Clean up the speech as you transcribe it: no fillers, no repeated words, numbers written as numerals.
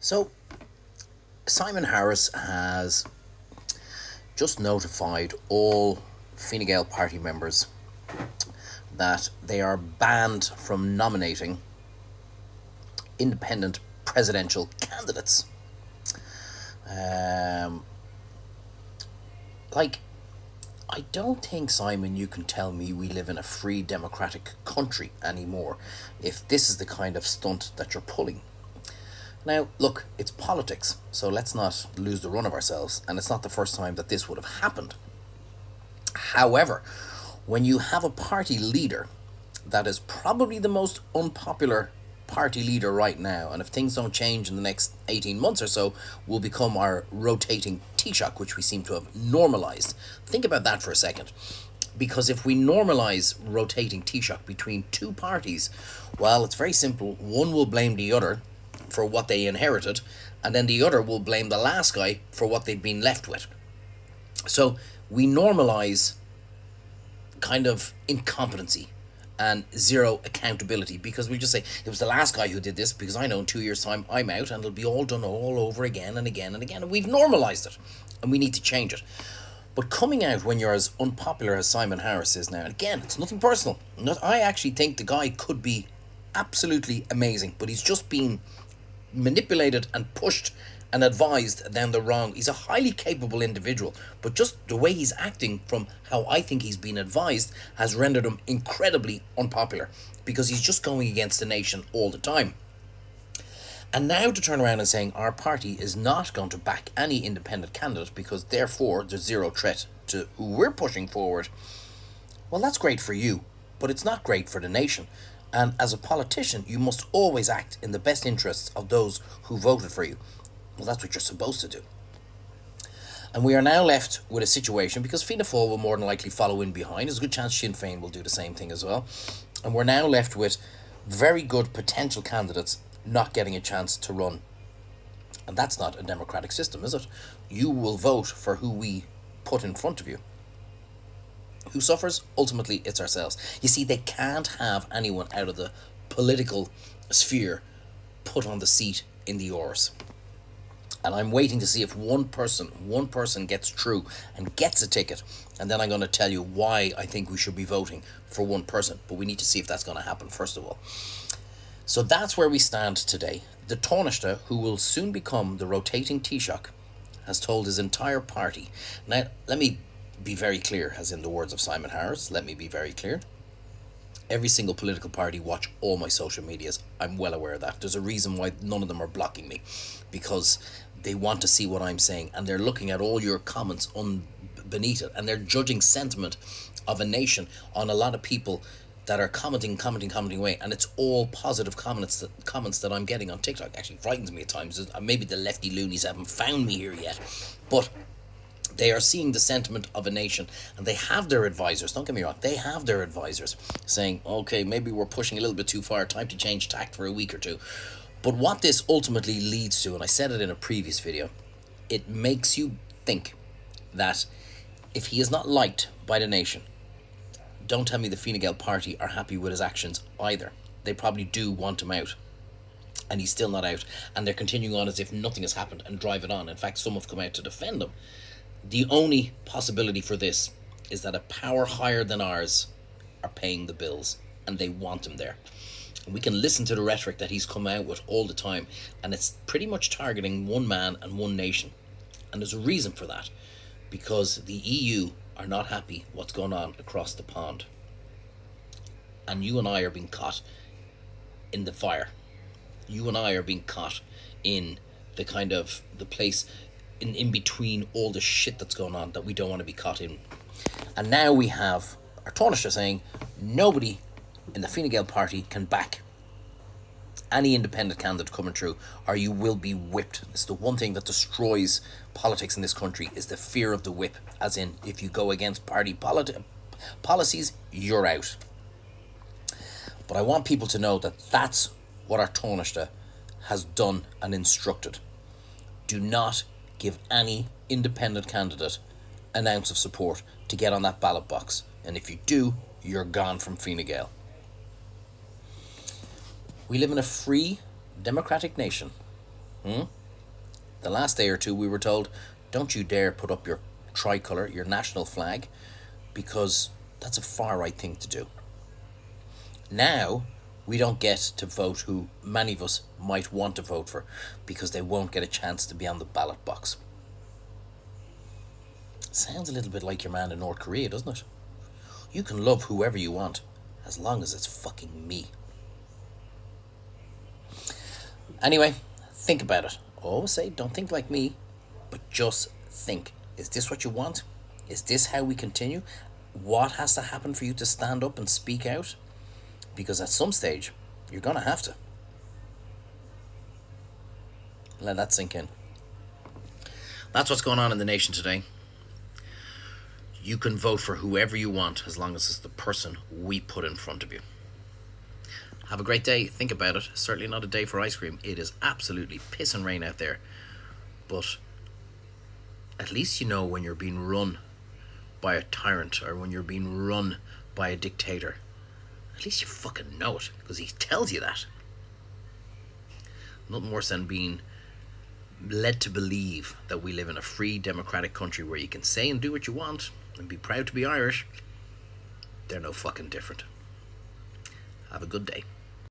So, Simon Harris has just notified all Fine Gael party members that they are banned from nominating independent presidential candidates. Um, like, I don't think, Simon, you can tell me we live in a free democratic country anymore if this is the kind of stunt that you're pulling. Now, look, it's politics, so let's not lose the run of ourselves, and it's not the first time that this would have happened. However, when you have a party leader that is probably the most unpopular party leader right now, and if things don't change in the next 18 months or so, will become our rotating Taoiseach, which we seem to have normalised. Think about that for a second. Because if we normalise rotating Taoiseach between two parties, well, it's very simple. One will blame the other for what they inherited, and then the other will blame the last guy for what they've been left with. So we normalise kind of incompetency and zero accountability, because we just say it was the last guy who did this, because I know in 2 years' time I'm out and it'll be all done all over again and again and again, and we've normalised it and we need to change it. But coming out when you're as unpopular as Simon Harris is now, and again, it's nothing personal. I actually think the guy could be absolutely amazing, but he's just been manipulated and pushed and advised down the wrong. He's a highly capable individual, but just the way he's acting from how I think he's been advised has rendered him incredibly unpopular, because he's just going against the nation all the time. And now to turn around and saying our party is not going to back any independent candidate because therefore there's zero threat to who we're pushing forward, well, that's great for you, but it's not great for the nation. And as a politician, you must always act in the best interests of those who voted for you. Well, that's what you're supposed to do. And we are now left with a situation, because Fianna Fáil will more than likely follow in behind. There's a good chance Sinn Féin will do the same thing as well. And we're now left with very good potential candidates not getting a chance to run. And that's not a democratic system, is it? You will vote for who we put in front of you. Who suffers? Ultimately, it's ourselves. You see, they can't have anyone out of the political sphere put on the seat in the Oars. And I'm waiting to see if one person gets through and gets a ticket. And then I'm going to tell you why I think we should be voting for one person. But we need to see if that's going to happen, first of all. So that's where we stand today. The Taoiseach, who will soon become the rotating Taoiseach, has told his entire party. Now, let me be very clear, as in the words of Simon Harris, let me be very clear. Every single political party watch all my social medias. I'm well aware of that. There's a reason why none of them are blocking me, because they want to see what I'm saying, and they're looking at all your comments beneath it, and they're judging sentiment of a nation on a lot of people that are commenting away, and it's all positive comments that I'm getting on TikTok. Actually frightens me at times. Maybe the lefty loonies haven't found me here yet, but they are seeing the sentiment of a nation, and they have their advisors. Don't get me wrong, they have their advisors saying, okay, maybe we're pushing a little bit too far, time to change tact for a week or two. But what this ultimately leads to, and I said it in a previous video, it makes you think that if he is not liked by the nation, don't tell me the Fine Gael party are happy with his actions either. They probably do want him out, and he's still not out, and they're continuing on as if nothing has happened and drive it on. In fact, some have come out to defend him. The only possibility for this is that a power higher than ours are paying the bills, and they want him there. And we can listen to the rhetoric that he's come out with all the time, and it's pretty much targeting one man and one nation. And there's a reason for that, because the EU are not happy what's going on across the pond. And you and I are being caught in the fire. You and I are being caught in the kind of the place in between all the shit that's going on that we don't want to be caught in. And now we have our Taoiseach saying nobody in the Fine Gael party can back any independent candidate coming through, or you will be whipped. It's the one thing that destroys politics in this country, is the fear of the whip, as in if you go against party policies, you're out. But I want people to know that that's what our Taoiseach has done and instructed. Do not give any independent candidate an ounce of support to get on that ballot box. And if you do, you're gone from Fine Gael. We live in a free, democratic nation The last day or two we were told, don't you dare put up your tricolour, your national flag, because that's a far right thing to do. Now we don't get to vote who many of us might want to vote for because they won't get a chance to be on the ballot box. Sounds a little bit like your man in North Korea, doesn't it? You can love whoever you want as long as it's fucking me. Anyway, think about it. Always say, don't think like me, but just think. Is this what you want? Is this how we continue? What has to happen for you to stand up and speak out? Because at some stage, you're going to have to. Let that sink in. That's what's going on in the nation today. You can vote for whoever you want as long as it's the person we put in front of you. Have a great day. Think about it. Certainly not a day for ice cream. It is absolutely piss and rain out there. But at least you know when you're being run by a tyrant or when you're being run by a dictator. At least you fucking know it, because he tells you that. Nothing worse than being led to believe that we live in a free, democratic country where you can say and do what you want and be proud to be Irish. They're no fucking different. Have a good day.